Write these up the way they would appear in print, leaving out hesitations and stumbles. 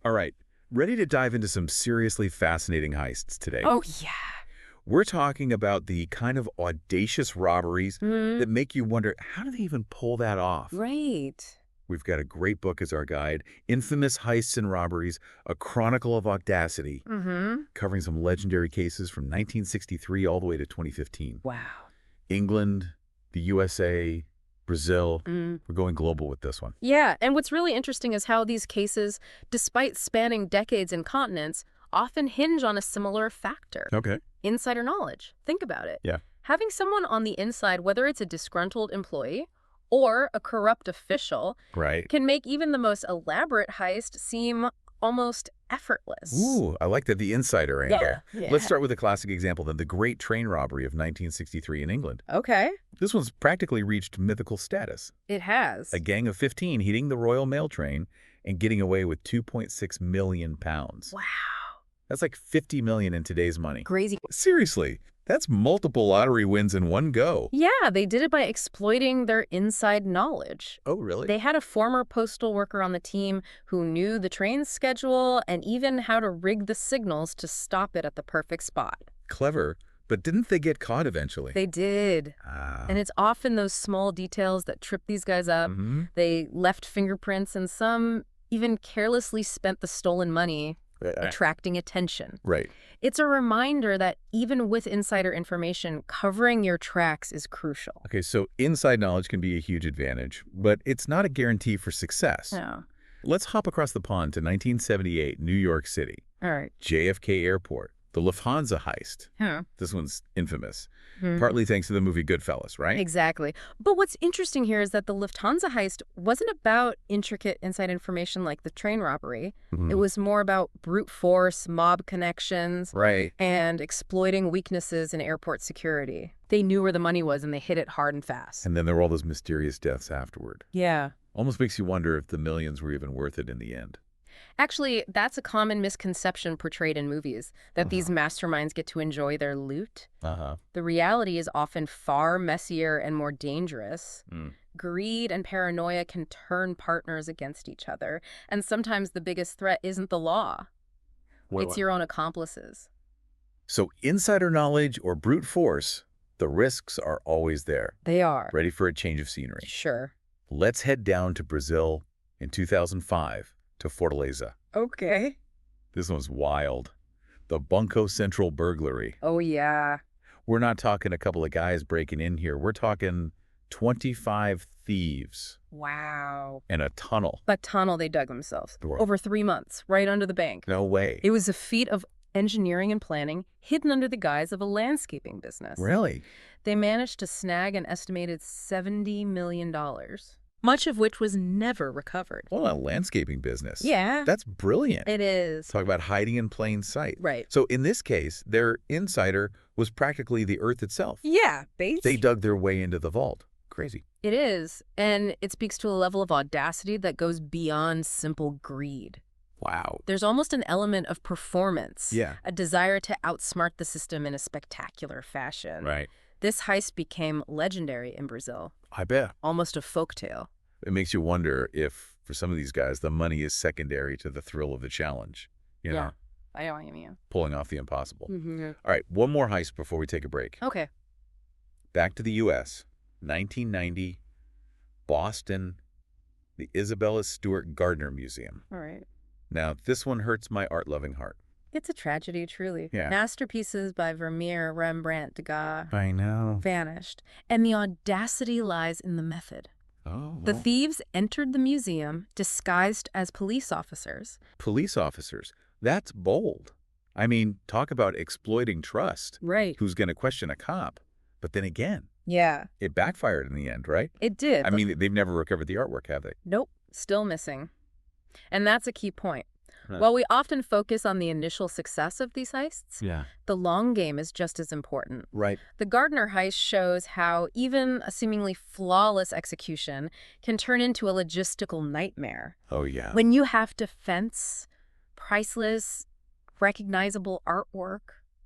All right, ready to dive into some seriously fascinating heists today. Oh, yeah. We're talking about the kind of audacious robberies Mm, that make you wonder, how do they even pull that off? right. We've got a great book as our guide, Infamous Heists and Robberies, A Chronicle of Audacity, Mm-hmm. covering some legendary cases from 1963 all the way to 2015. Wow. England, the USA, Brazil. Mm. We're going global with this one. Yeah, and what's really interesting is how these cases, despite spanning decades and continents, often hinge on a similar factor. Okay. Insider knowledge. Think about it. Yeah. Having someone on the inside, whether it's a disgruntled employee or a corrupt official, Right. can make even the most elaborate heist seem almost effortless. Ooh, I like that, the insider angle. Yeah. Let's start with a classic example then, the Great Train Robbery of 1963 in England. Okay. This one's practically reached mythical status. It has. A gang of 15 hitting the Royal Mail train and getting away with £2.6 million. Wow. That's like 50 million in today's money. Crazy. Seriously, that's multiple lottery wins in one go. Yeah, they did it by exploiting their inside knowledge. Oh, really? They had a former postal worker on the team who knew the train's schedule and even how to rig the signals to stop it at the perfect spot. Clever, but didn't they get caught eventually? They did. Ah. And it's often those small details that trip these guys up. They left fingerprints and some even carelessly spent the stolen money attracting attention. Right. It's a reminder that even with insider information, covering your tracks is crucial. Okay, so inside knowledge can be a huge advantage, but it's not a guarantee for success. No. Let's hop across the pond to 1978, New York City. All right. JFK Airport, the Lufthansa Heist. Huh. This one's infamous, Mhm. partly thanks to the movie Goodfellas, right? Exactly. But what's interesting here is that the Lufthansa heist wasn't about intricate inside information like the train robbery. Mhm. It was more about brute force, mob connections, Right. and exploiting weaknesses in airport security. They knew where the money was and they hit it hard and fast. And then there were all those mysterious deaths afterward. Yeah. Almost makes you wonder if the millions were even worth it in the end. Actually, that's a common misconception portrayed in movies, that these masterminds get to enjoy their loot. Uh-huh. The reality is often far messier and more dangerous. Mm. Greed and paranoia can turn partners against each other, and sometimes the biggest threat isn't the law. It's your own accomplices. So insider knowledge or brute force, the risks are always there. They are. Ready for a change of scenery. Sure. Let's head down to Brazil in 2005 to Fortaleza. Okay. This one's wild. The Banco Central Burglary. Oh, yeah. We're not talking a couple of guys breaking in here. We're talking 25 thieves Wow. and a tunnel. A tunnel they dug themselves. Bro. Over 3 months, right under the bank. No way. It was a feat of engineering and planning hidden under the guise of a landscaping business. Really? They managed to snag an estimated $70 million, much of which was never recovered. Well, a landscaping business. Yeah. That's brilliant. It is. Talk about hiding in plain sight. Right. So in this case, their insider was practically the earth itself. Yeah, They basically. dug their way into the vault. Crazy. It is. And it speaks to a level of audacity that goes beyond simple greed. Wow. There's almost an element of performance. Yeah. A desire to outsmart the system in a spectacular fashion. Right. This heist became legendary in Brazil. I bet. Almost a folktale. It makes you wonder if, for some of these guys, the money is secondary to the thrill of the challenge. You know, I know what you mean. pulling off the impossible. Mm-hmm. All right, one more heist before we take a break. Okay. Back to the U.S., 1990, Boston, the Isabella Stewart Gardner Museum. All right. Now, this one hurts my art-loving heart. It's a tragedy, truly. Yeah. Masterpieces by Vermeer, Rembrandt, Degas I know. vanished. And the audacity lies in the method. Oh, The well. thieves entered the museum disguised as police officers. Police officers. That's bold. I mean, talk about exploiting trust. Right. Who's going to question a cop? But then again, Yeah. it backfired in the end, right? It did. I mean, they've never recovered the artwork, have they? Nope. Still missing. And that's a key point. Right. While we often focus on the initial success of these heists, Yeah. the long game is just as important. Right. The Gardner heist shows how even a seemingly flawless execution can turn into a logistical nightmare. Oh, yeah. When you have to fence priceless, recognizable artwork.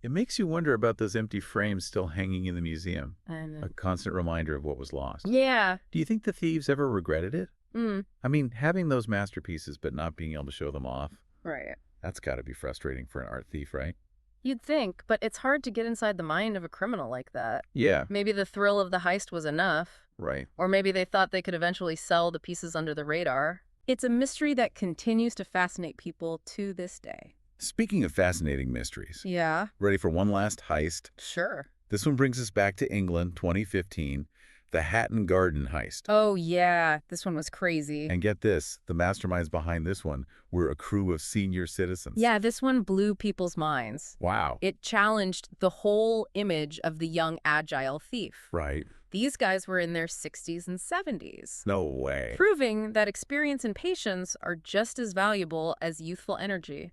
It makes you wonder about those empty frames still hanging in the museum. And A constant reminder of what was lost. yeah. Do you think the thieves ever regretted it? Mm. I mean, having those masterpieces but not being able to show them off, Right. That's got to be frustrating for an art thief, right? You'd think, but it's hard to get inside the mind of a criminal like that. Yeah. Maybe the thrill of the heist was enough. Right. Or maybe they thought they could eventually sell the pieces under the radar. It's a mystery that continues to fascinate people to this day. Speaking of fascinating mysteries, Yeah. ready for one last heist? Sure. This one brings us back to England, 2015, the Hatton Garden heist. Oh, yeah. This one was crazy. And get this, the masterminds behind this one were a crew of senior citizens. Yeah, this one blew people's minds. Wow. It challenged the whole image of the young, agile thief. Right. These guys were in their 60s and 70s. No way. Proving that experience and patience are just as valuable as youthful energy.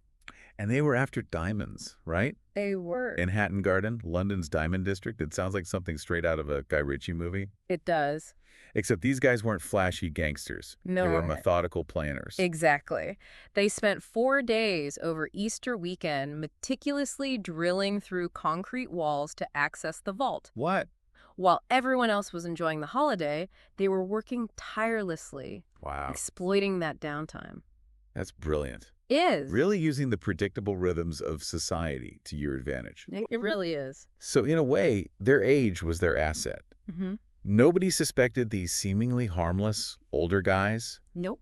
And they were after diamonds, right? They were. In Hatton Garden, London's diamond district. It sounds like something straight out of a Guy Ritchie movie. It does. Except these guys weren't flashy gangsters. No. They were methodical planners. Exactly. They spent 4 days over Easter weekend meticulously drilling through concrete walls to access the vault. What? While everyone else was enjoying the holiday, they were working tirelessly, Wow. exploiting that downtime. That's brilliant. Is. Really using the predictable rhythms of society to your advantage. It really is. So in a way, their age was their asset. Mm-hmm. Nobody suspected these seemingly harmless older guys. Nope.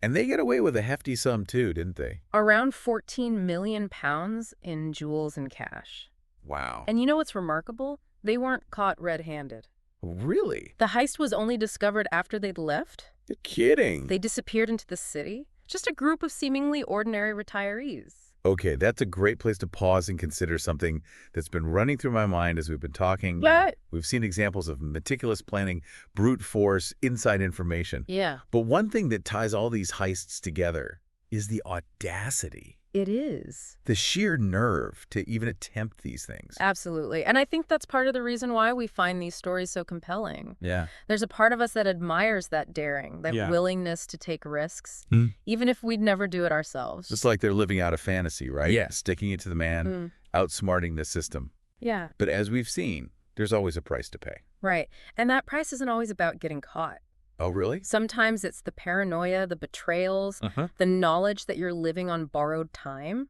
And they get away with a hefty sum too, didn't they? Around 14 million pounds in jewels and cash. Wow. And you know what's remarkable? They weren't caught red-handed. Really? The heist was only discovered after they'd left. You're kidding. They disappeared into the city. Just a group of seemingly ordinary retirees. Okay, that's a great place to pause and consider something that's been running through my mind as we've been talking. What? We've seen examples of meticulous planning, brute force, inside information. Yeah. But one thing that ties all these heists together is the audacity. It is. The sheer nerve to even attempt these things. Absolutely. And I think that's part of the reason why we find these stories so compelling. Yeah. There's a part of us that admires that daring, that Yeah. willingness to take risks, even if we'd never do it ourselves. It's like they're living out a fantasy, right? Yeah. Sticking it to the man, outsmarting the system. Yeah. But as we've seen, there's always a price to pay. Right. And that price isn't always about getting caught. Oh, really? Sometimes it's the paranoia, the betrayals, the knowledge that you're living on borrowed time.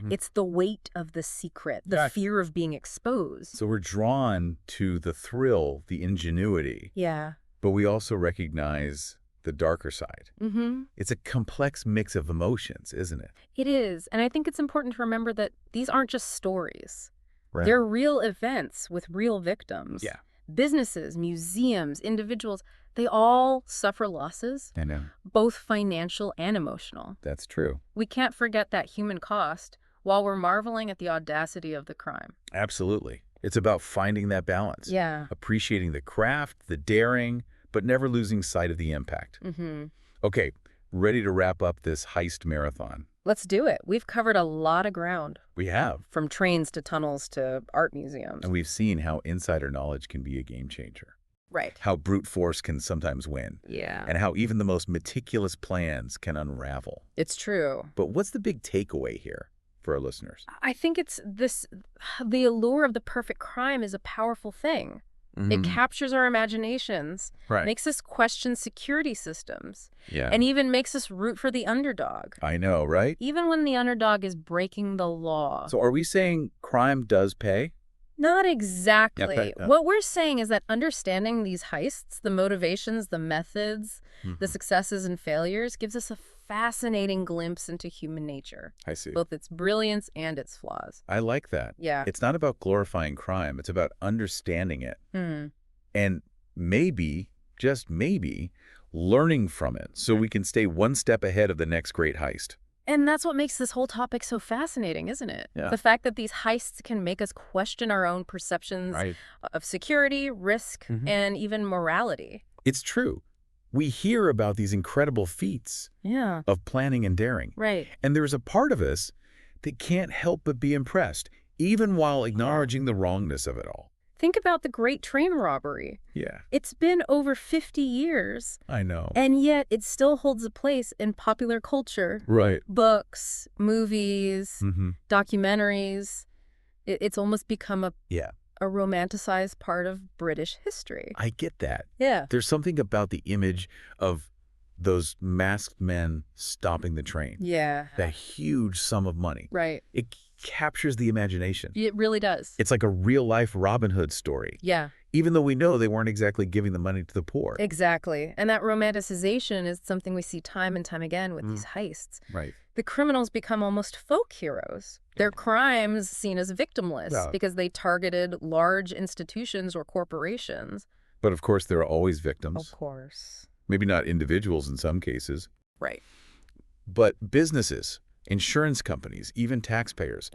It's the weight of the secret, the fear of being exposed. So we're drawn to the thrill, the ingenuity. Yeah. But we also recognize the darker side. Mm-hmm. It's a complex mix of emotions, isn't it? It is. And I think it's important to remember that these aren't just stories. Right. They're real events with real victims. Yeah. Businesses, museums, individuals, they all suffer losses, I know. both financial and emotional. That's true. We can't forget that human cost while we're marveling at the audacity of the crime. Absolutely. It's about finding that balance. Yeah. Appreciating the craft, the daring, but never losing sight of the impact. Mm-hmm. Okay, ready to wrap up this heist marathon. Let's do it. We've covered a lot of ground, We have. from trains to tunnels to art museums. And we've seen how insider knowledge can be a game changer. Right. How brute force can sometimes win. Yeah. And how even the most meticulous plans can unravel. It's true. But what's the big takeaway here for our listeners? I think it's this, the allure of the perfect crime is a powerful thing. It captures our imaginations, Right. makes us question security systems, Yeah. and even makes us root for the underdog, I know, right? even when the underdog is breaking the law. So are we saying crime does pay? Not exactly. Yeah, but, What we're saying is that understanding these heists, the motivations, the methods, the successes and failures, gives us a fascinating glimpse into human nature, I see. both its brilliance and its flaws. I like that. Yeah. It's not about glorifying crime. It's about understanding it. Hmm. And maybe, just maybe, learning from it so we can stay one step ahead of the next great heist. And that's what makes this whole topic so fascinating, isn't it? Yeah. The fact that these heists can make us question our own perceptions of security, risk, and even morality. It's true. We hear about these incredible feats Yeah. of planning and daring. Right. And there's a part of us that can't help but be impressed, even while acknowledging the wrongness of it all. Think about the Great Train Robbery. Yeah, It's been over 50 years, I know. and yet it still holds a place in popular culture. Right. Books, movies, documentaries. It's almost become a romanticized part of British history. I get that. Yeah. There's something about the image of those masked men stopping the train. Yeah. That huge sum of money. Right. It captures the imagination. It really does. It's like a real-life Robin Hood story. Yeah. Even though we know they weren't exactly giving the money to the poor. Exactly. And that romanticization is something we see time and time again with these heists. Right. The criminals become almost folk heroes. Their crimes seen as victimless because they targeted large institutions or corporations. But of course, there are always victims. Of course. Maybe not individuals in some cases. Right. But businesses, insurance companies, even taxpayers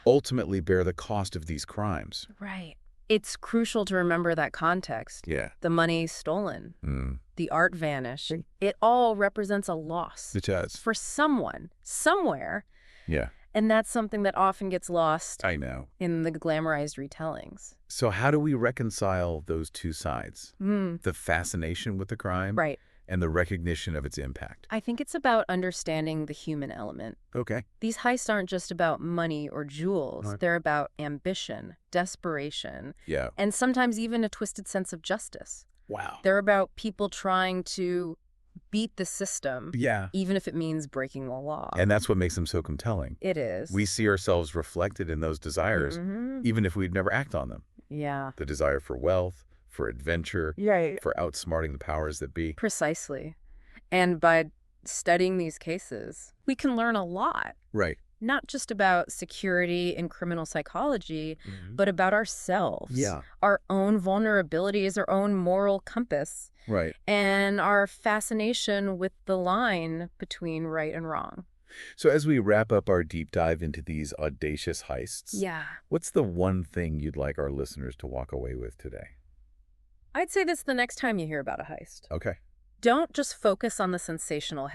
ultimately bear the cost of these crimes. Right. It's crucial to remember that context. Yeah. The money stolen, the art vanished. It all represents a loss. It does. For someone, somewhere. Yeah. And that's something that often gets lost I know. in the glamorized retellings. So how do we reconcile those two sides? The fascination with the crime Right. and the recognition of its impact. I think it's about understanding the human element. Okay. These heists aren't just about money or jewels. Right. They're about ambition, desperation, Yeah. and sometimes even a twisted sense of justice. Wow. They're about people trying to beat the system, Yeah. even if it means breaking the law. And that's what makes them so compelling. It is. We see ourselves reflected in those desires, even if we'd never act on them. Yeah. The desire for wealth, for adventure, for outsmarting the powers that be. Precisely. And by studying these cases, we can learn a lot. Right. Not just about security and criminal psychology, but about ourselves. Yeah. Our own vulnerabilities, our own moral compass. Right. And our fascination with the line between right and wrong. So as we wrap up our deep dive into these audacious heists, what's the one thing you'd like our listeners to walk away with today? I'd say this the next time you hear about a heist. Okay. Don't just focus on the sensational